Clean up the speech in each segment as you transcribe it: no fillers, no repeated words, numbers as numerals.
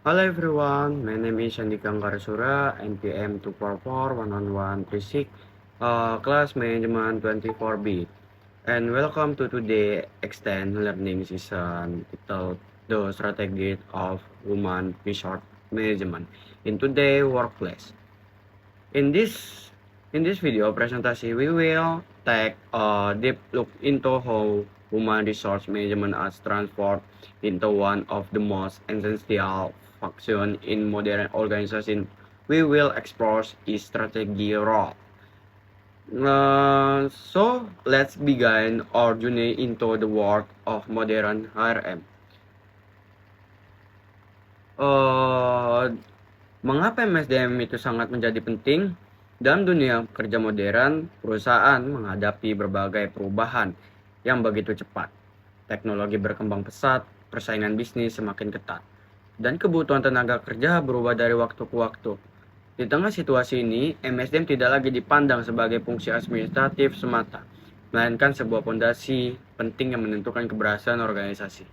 Hello everyone, my name is Andika Karasura, NPM 244-11136, class management 24B. And welcome to today extend learning season titled The Strategy of Human Resource Management in Today Workplace. In this in this video presentation, we will take a deep look into how human resource management is transformed into one of the most essential functions in modern organization. We will explore its strategy role. So let's begin our journey into the world of modern HRM. Uh, Mengapa MSDM itu sangat menjadi penting? Dalam dunia kerja modern, perusahaan menghadapi berbagai perubahan yang begitu cepat. Teknologi berkembang pesat, persaingan bisnis semakin ketat, dan kebutuhan tenaga kerja berubah dari waktu ke waktu. Di tengah situasi ini, MSDM tidak lagi dipandang sebagai fungsi administratif semata, melainkan sebuah fondasi penting yang menentukan keberhasilan organisasi.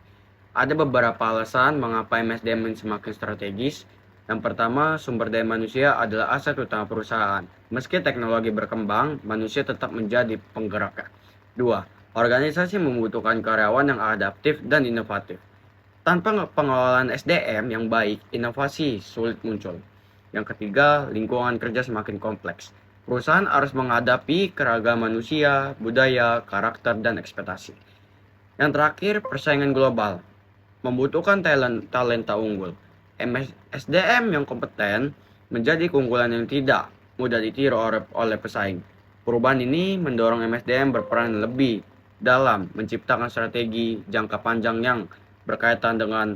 Ada beberapa alasan mengapa MSDM semakin strategis. Yang pertama, sumber daya manusia adalah aset utama perusahaan. Meski teknologi berkembang, manusia tetap menjadi penggeraknya. Dua, organisasi membutuhkan karyawan yang adaptif dan inovatif. Tanpa pengelolaan SDM yang baik, inovasi sulit muncul. Yang ketiga, lingkungan kerja semakin kompleks. Perusahaan harus menghadapi keragaman manusia, budaya, karakter, dan ekspektasi. Yang terakhir, persaingan global membutuhkan talenta unggul. SDM yang kompeten menjadi keunggulan yang tidak mudah ditiru oleh pesaing. Perubahan ini mendorong MSDM berperan lebih dalam menciptakan strategi jangka panjang yang berkaitan dengan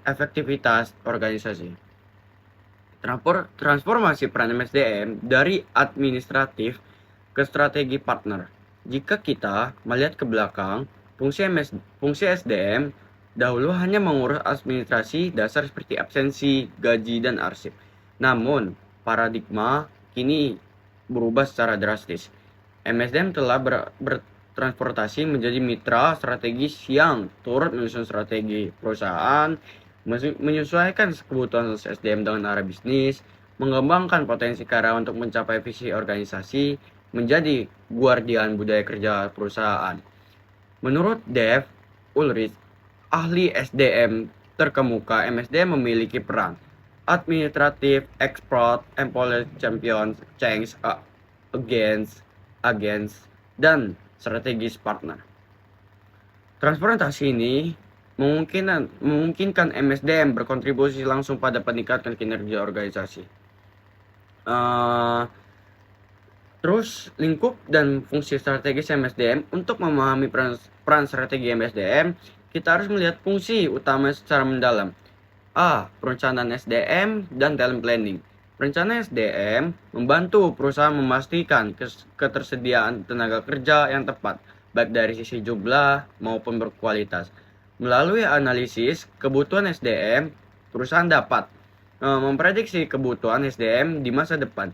efektivitas organisasi. Transformasi peran MSDM dari administratif ke strategi partner. Jika kita melihat ke belakang, fungsi SDM dahulu hanya mengurus administrasi dasar seperti absensi, gaji, dan arsip. Namun, paradigma kini berubah secara drastis. MSDM telah bertransportasi menjadi mitra strategis yang turut menyusun strategi perusahaan, menyesuaikan kebutuhan SDM dengan arah bisnis, mengembangkan potensi karyawan untuk mencapai visi organisasi, menjadi guardian budaya kerja perusahaan. Menurut Dev Ulrich, ahli SDM terkemuka, MSDM memiliki peran administratif, expert, employee champion, change against, dan strategis partner. Transformasi ini memungkinkan MSDM berkontribusi langsung pada peningkatan kinerja organisasi. Terus lingkup dan fungsi strategis MSDM. Untuk memahami peran strategi MSDM, kita harus melihat fungsi utama secara mendalam. A. Perencanaan SDM dan talent planning. Perencanaan SDM membantu perusahaan memastikan ketersediaan tenaga kerja yang tepat, baik dari sisi jumlah maupun berkualitas. Melalui analisis kebutuhan SDM, perusahaan dapat memprediksi kebutuhan SDM di masa depan,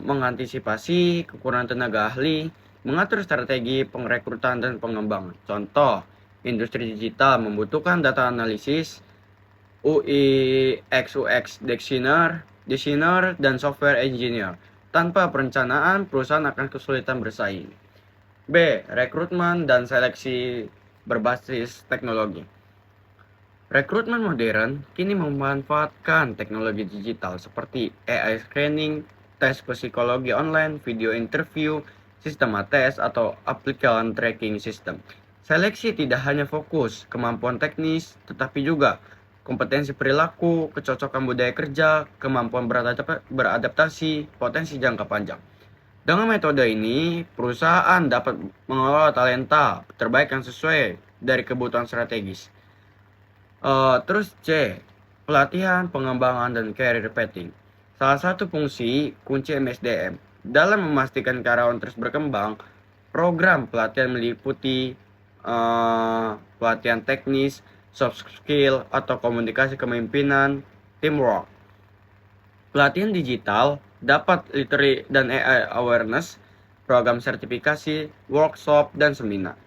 mengantisipasi kekurangan tenaga ahli, mengatur strategi pengrekrutan dan pengembangan. Contoh, industri digital membutuhkan data analisis, UI, UX designer, dan software engineer. Tanpa perencanaan, perusahaan akan kesulitan bersaing. B. Rekrutmen dan seleksi berbasis teknologi. Rekrutmen modern kini memanfaatkan teknologi digital seperti AI screening, tes psikologi online, video interview, sistem ATS atau application tracking system. Seleksi tidak hanya fokus kemampuan teknis, tetapi juga kompetensi perilaku, kecocokan budaya kerja, kemampuan beradaptasi, potensi jangka panjang. Dengan metode ini, perusahaan dapat mengelola talenta terbaik yang sesuai dari kebutuhan strategis. Terus C, pelatihan, pengembangan, dan career pathing. Salah satu fungsi kunci MSDM dalam memastikan karyawan terus berkembang, program pelatihan meliputi pelatihan teknis, soft skill, atau komunikasi kepemimpinan, teamwork. Pelatihan digital dapat literary dan AI awareness, program sertifikasi, workshop, dan seminar.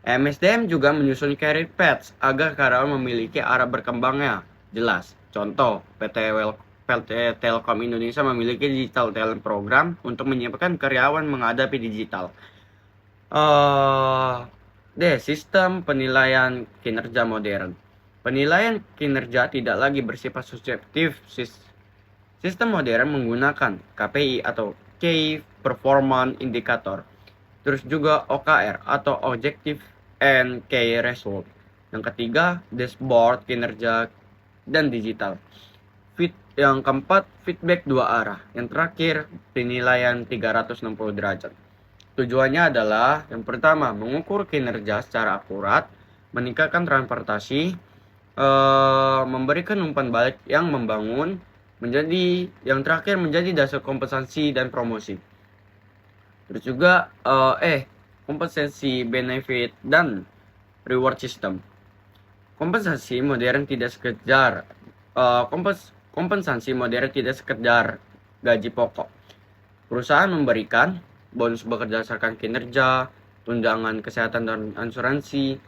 MSDM juga menyusun career paths agar karyawan memiliki arah berkembangnya jelas. Contoh, PT Telkom Indonesia memiliki digital talent program untuk menyiapkan karyawan menghadapi digital. Sistem penilaian kinerja modern. Penilaian kinerja tidak lagi bersifat subjektif. Sistem modern menggunakan KPI atau Key Performance Indicator. Terus juga OKR atau Objective and Key Result. Yang ketiga, dashboard kinerja dan digital. Yang keempat, feedback dua arah. Yang terakhir, penilaian 360 derajat. Tujuannya adalah yang pertama, mengukur kinerja secara akurat, meningkatkan transportasi, memberikan umpan balik yang membangun, yang terakhir menjadi dasar kompensasi dan promosi. Terus juga kompensasi, benefit, dan reward system. Kompensasi modern tidak sekedar gaji pokok. Perusahaan memberikan bonus bekerja berdasarkan kinerja, tunjangan kesehatan dan asuransi,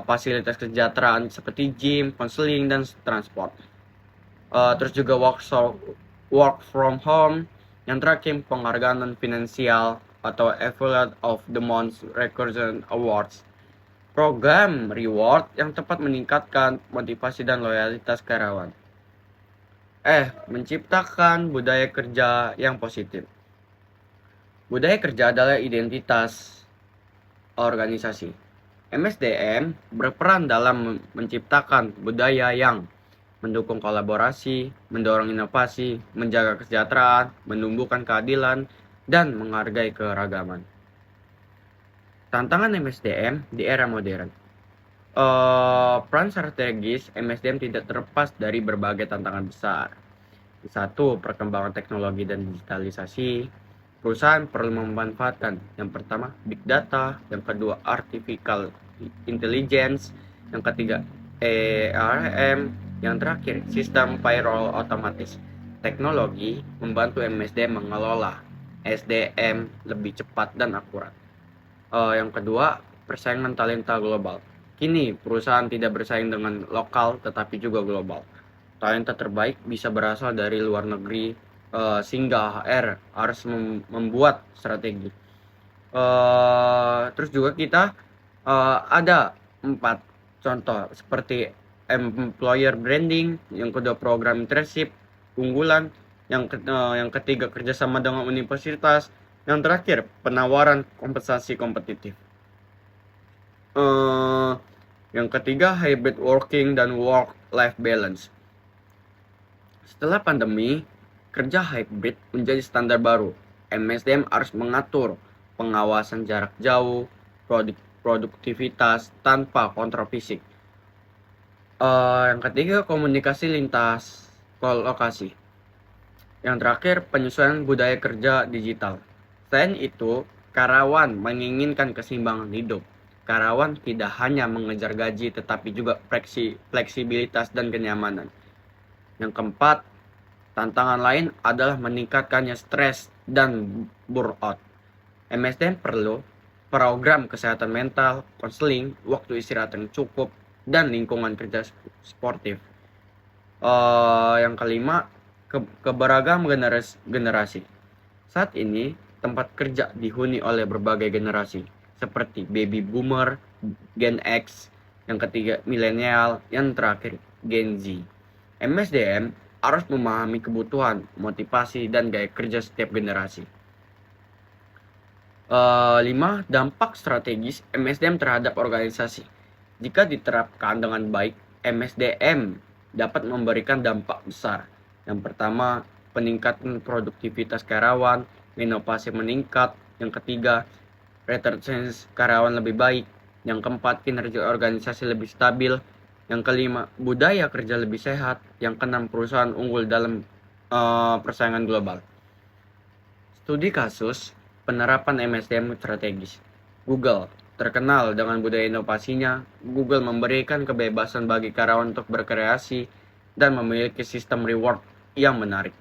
fasilitas kesejahteraan seperti gym, konseling, dan transport. Terus juga work from home. Yang terakhir, penghargaan non finansial atau Affiliate of the Month Recognition Awards. Program reward yang tepat meningkatkan motivasi dan loyalitas karyawan. Menciptakan budaya kerja yang positif. Budaya kerja adalah identitas organisasi. MSDM berperan dalam menciptakan budaya yang mendukung kolaborasi, mendorong inovasi, menjaga kesejahteraan, menumbuhkan keadilan, dan menghargai keragaman. Tantangan MSDM di era modern. Peran strategis MSDM tidak terlepas dari berbagai tantangan besar. Satu, perkembangan teknologi dan digitalisasi. Perusahaan perlu memanfaatkan yang pertama big data, yang kedua artificial intelligence, yang ketiga ARM, yang terakhir sistem payroll otomatis. Teknologi membantu MSDM mengelola SDM lebih cepat dan akurat. Yang kedua, persaingan talenta global. Kini perusahaan tidak bersaing dengan lokal tetapi juga global. Talenta terbaik bisa berasal dari luar negeri, sehingga HR harus membuat strategi. Terus juga kita ada 4 contoh seperti employer branding, yang kedua program internship unggulan, yang ketiga kerjasama dengan universitas, yang terakhir penawaran kompensasi kompetitif. Yang ketiga hybrid working dan work-life balance. Setelah pandemi, kerja hybrid menjadi standar baru. MSDM harus mengatur pengawasan jarak jauh, produktivitas tanpa kontrol fisik. Yang ketiga komunikasi lintas lokasi. Yang terakhir penyesuaian budaya kerja digital. Selain itu, karyawan menginginkan keseimbangan hidup. Karyawan tidak hanya mengejar gaji tetapi juga fleksibilitas dan kenyamanan. Yang keempat, tantangan lain adalah meningkatkannya stres dan burnout. MSDM perlu program kesehatan mental, konseling, waktu istirahat yang cukup, dan lingkungan kerja sportif. Yang kelima, keberagaman generasi. Saat ini, tempat kerja dihuni oleh berbagai generasi, seperti baby boomer, Gen X, yang ketiga milenial, yang terakhir Gen Z. MSDM harus memahami kebutuhan, motivasi, dan gaya kerja setiap generasi. 5. Dampak strategis MSDM terhadap organisasi. Jika diterapkan dengan baik, MSDM dapat memberikan dampak besar. Yang pertama, peningkatan produktivitas karyawan, inovasi meningkat. Yang ketiga, retention karyawan lebih baik. Yang keempat, kinerja organisasi lebih stabil. Yang kelima, budaya kerja lebih sehat. Yang keenam, perusahaan unggul dalam persaingan global. Studi kasus penerapan MSDM strategis. Google terkenal dengan budaya inovasinya. Google memberikan kebebasan bagi karyawan untuk berkreasi dan memiliki sistem reward yang menarik.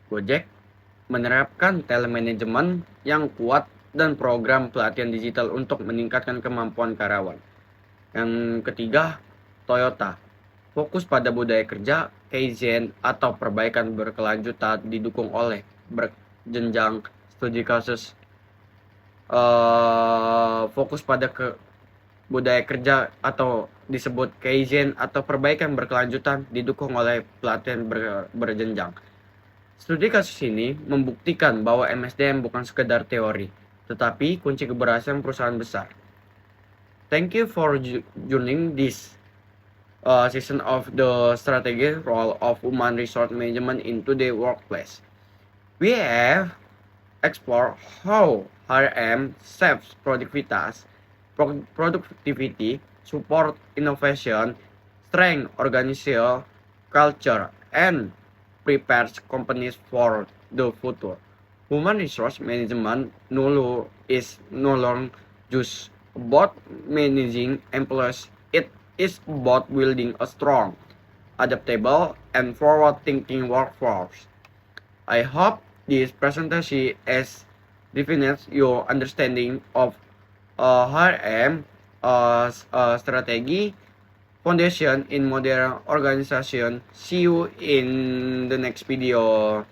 Gojek menerapkan telemanajemen yang kuat dan program pelatihan digital untuk meningkatkan kemampuan karyawan. Yang ketiga, Toyota. Fokus pada budaya kerja, kaizen, atau perbaikan berkelanjutan didukung oleh berjenjang studi kasus. Fokus pada budaya kerja atau disebut kaizen atau perbaikan berkelanjutan didukung oleh pelatihan berjenjang. Studi kasus ini membuktikan bahwa MSDM bukan sekedar teori, tetapi kunci keberhasilan perusahaan besar. Thank you for joining this season of the strategic role of human resource management in today's workplace. We have explored how HRM saves productivity, support innovation, strengthen organizational culture, and prepares companies for the future. Human resource management is no longer just about managing employees. It is about building a strong, adaptable, and forward-thinking workforce. I hope this presentation has defined your understanding of HRM strategy foundation in modern organization. See you in the next video.